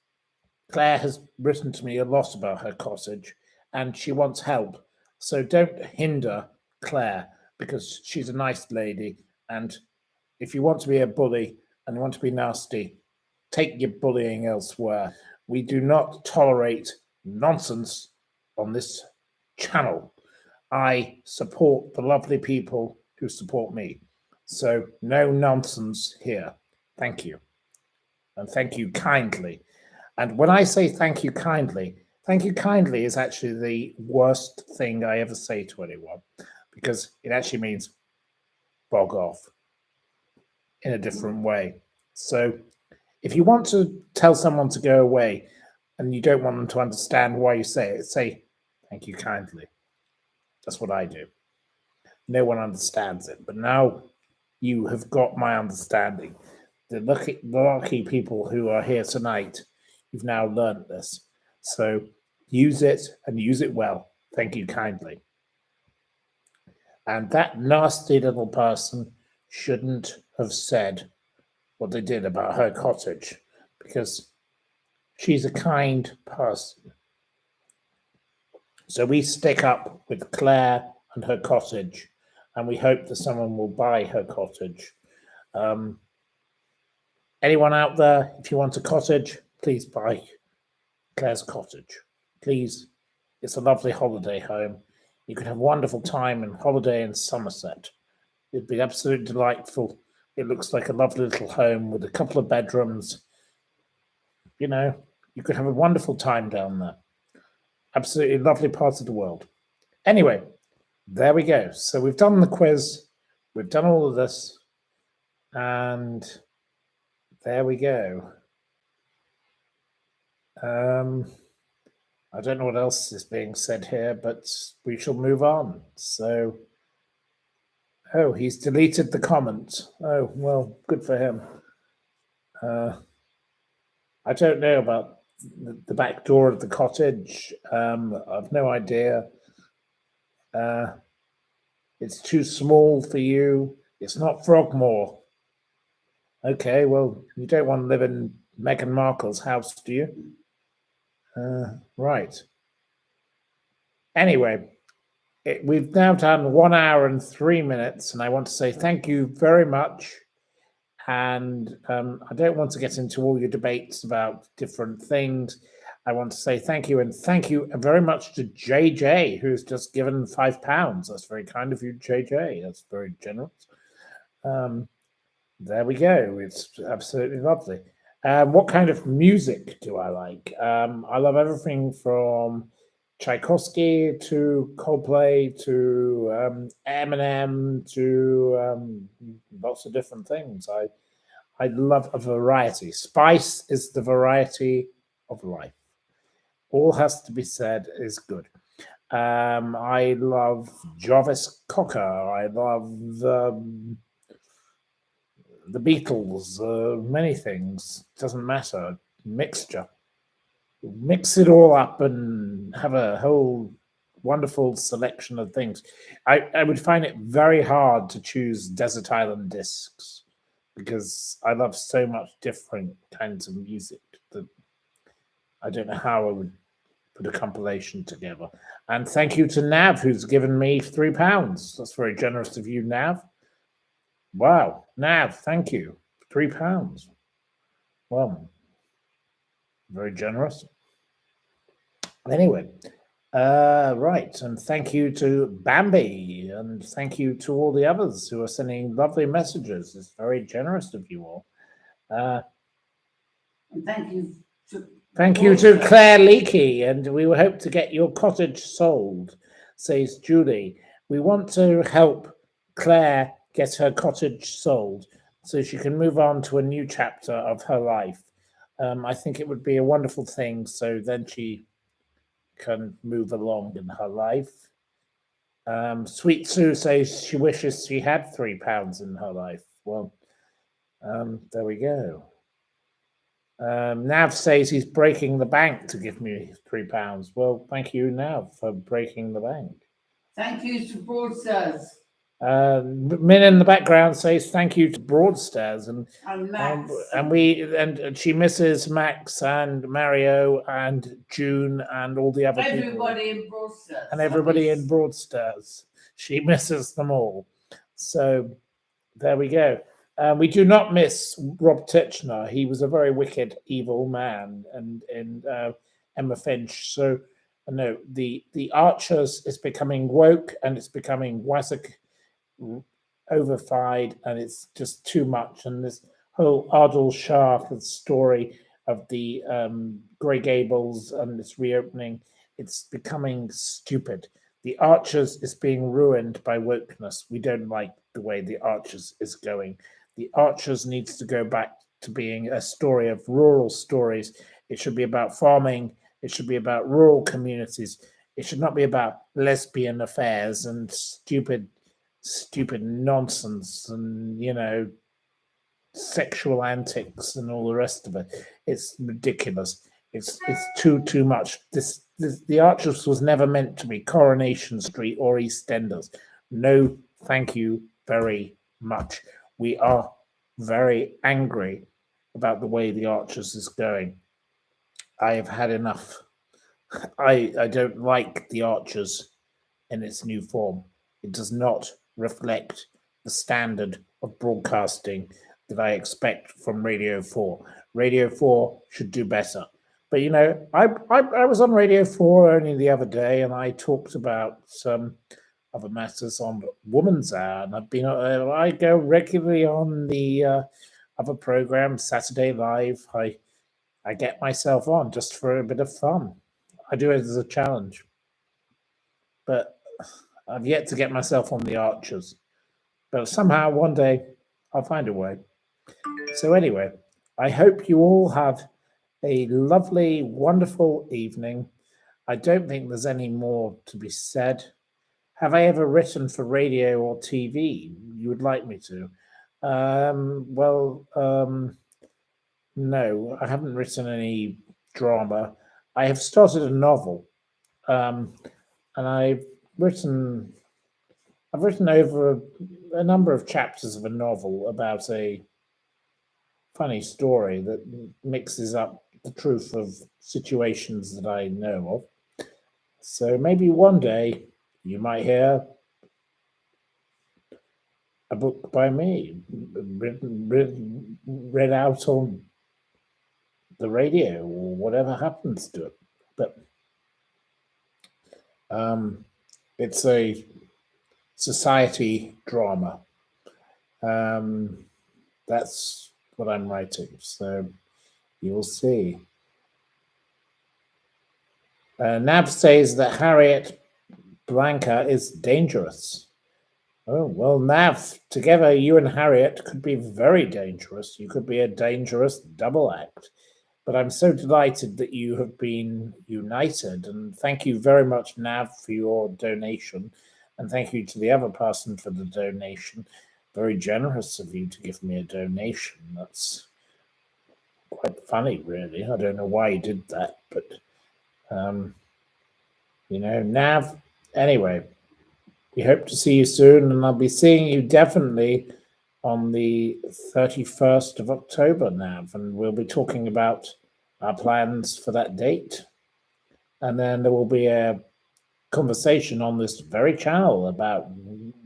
Claire has written to me a lot about her cottage and she wants help. So don't hinder Claire, because she's a nice lady. And if you want to be a bully and you want to be nasty, take your bullying elsewhere. We do not tolerate nonsense on this channel. I support the lovely people who support me. So no nonsense here. Thank you. And thank you kindly. And when I say thank you kindly is actually the worst thing I ever say to anyone, because it actually means bog off in a different way. So if you want to tell someone to go away and you don't want them to understand why you say it, say thank you kindly. That's what I do. No one understands it, but now you have got my understanding. The lucky people who are here tonight, you've now learned this. So use it and use it well. Thank you kindly. And that nasty little person shouldn't have said what they did about her cottage, because she's a kind person. So we stick up with Claire and her cottage, and we hope that someone will buy her cottage. Anyone out there, if you want a cottage, please buy Claire's cottage. Please. It's a lovely holiday home. You could have a wonderful time and holiday in Somerset. It'd be absolutely delightful. It looks like a lovely little home with a couple of bedrooms. You know, you could have a wonderful time down there. Absolutely lovely part of the world. Anyway, there we go. So we've done the quiz. We've done all of this. And there we go. I don't know what else is being said here, but we shall move on. So, oh, he's deleted the comment. Oh, well, good for him. I don't know about the back door of the cottage. I've no idea. It's too small for you. It's not Frogmore. Okay, well, you don't want to live in Meghan Markle's house, do you? Right. Anyway, we've now done 1 hour and 3 minutes, and I want to say thank you very much. And I don't want to get into all your debates about different things. I want to say thank you, and thank you very much to JJ, who's just given £5. That's very kind of you, JJ. That's very generous. There we go. It's absolutely lovely. What kind of music do I like? I love everything from Tchaikovsky to Coldplay to Eminem to lots of different things. I love a variety. Spice is the variety of life. All has to be said is good. I love Jarvis Cocker. I love the Beatles, many things. Doesn't matter. Mixture. Mix it all up and have a whole wonderful selection of things. I would find it very hard to choose Desert Island Discs, because I love so much different kinds of music that I don't know how I would put a compilation together. And thank you to Nav, who's given me £3. That's very generous of you, Nav. Wow. Nav, thank you. £3. Well, very generous. Anyway, right. And thank you to Bambi. And thank you to all the others who are sending lovely messages. It's very generous of you all. And thank you to Thank you to Claire Leakey, and we hope to get your cottage sold, says Julie. We want to help Claire get her cottage sold so she can move on to a new chapter of her life. I think it would be a wonderful thing, so then she can move along in her life. Sweet Sue says she wishes she had £3 in her life. Well, there we go. Nav says he's breaking the bank to give me £3. Well, thank you, Nav, for breaking the bank. Thank you to Broadstairs. Min in the background says thank you to Broadstairs, and Max. and she misses Max and Mario and June and all the other people. Everybody in Broadstairs. And everybody in Broadstairs. She misses them all. So there we go. We do not miss Rob Titchener. He was a very wicked, evil man, and Emma Finch. So no, the Archers is becoming woke and it's becoming Wasik overfied, and it's just too much. And this whole Ardal Shah story of the Grey Gables and this reopening, it's becoming stupid. The Archers is being ruined by wokeness. We don't like the way the Archers is going. The Archers needs to go back to being a story of rural stories. It should be about farming. It should be about rural communities. It should not be about lesbian affairs and stupid nonsense and sexual antics and all the rest of it. It's ridiculous. It's too much. The Archers was never meant to be Coronation Street or EastEnders. No, thank you very much. We are very angry about the way the Archers is going. I have had enough. I don't like the Archers in its new form. It does not reflect the standard of broadcasting that I expect from Radio 4. Radio 4 should do better. But I was on Radio 4 only the other day, and I talked about some other matters on Woman's Hour, and I go regularly on the other program, Saturday Live. I get myself on just for a bit of fun. I do it as a challenge, but I've yet to get myself on the Archers. But somehow one day I'll find a way. So anyway, I hope you all have a lovely, wonderful evening. I don't think there's any more to be said. Have I ever written for radio or TV? You would like me to? No, I haven't written any drama. I have started a novel, and I've written over a number of chapters of a novel about a funny story that mixes up the truth of situations that I know of. So maybe one day you might hear a book by me read out on the radio or whatever happens to it. But it's a society drama. That's what I'm writing. So you'll see. Nab says that Harriet Blanca is dangerous. Oh, well, Nav, together you and Harriet could be very dangerous. You could be a dangerous double act. But I'm so delighted that you have been united. And thank you very much, Nav, for your donation. And thank you to the other person for the donation. Very generous of you to give me a donation. That's quite funny, really. I don't know why you did that, but, Nav, anyway, we hope to see you soon, and I'll be seeing you definitely on the 31st of October, Nav, and we'll be talking about our plans for that date. And then there will be a conversation on this very channel about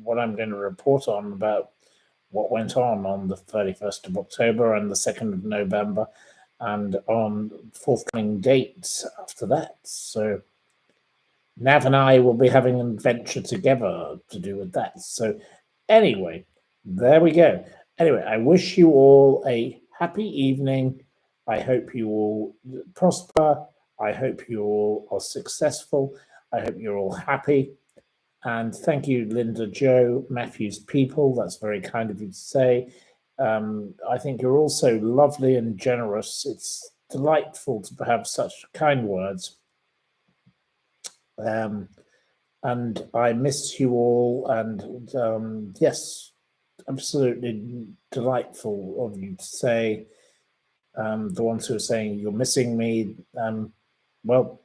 what I'm going to report on about what went on the 31st of October and the 2nd of November, and on forthcoming dates after that. So Nav and I will be having an adventure together to do with that. So anyway, there we go. Anyway, I wish you all a happy evening. I hope you all prosper. I hope you all are successful. I hope you're all happy. And thank you, Linda, Joe, Matthew's people. That's very kind of you to say. I think you're also lovely and generous. It's delightful to have such kind words. And I miss you all. And yes, absolutely delightful of you to say. The ones who are saying you're missing me, well,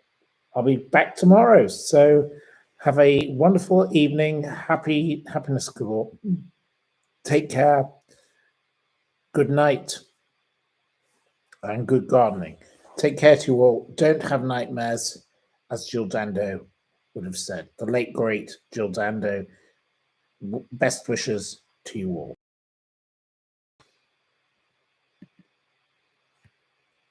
I'll be back tomorrow. So have a wonderful evening. Happiness galore. Take care. Good night. And good gardening. Take care to you all. Don't have nightmares, as Jill Dando would have said. The late, great Jill Dando. Best wishes to you all.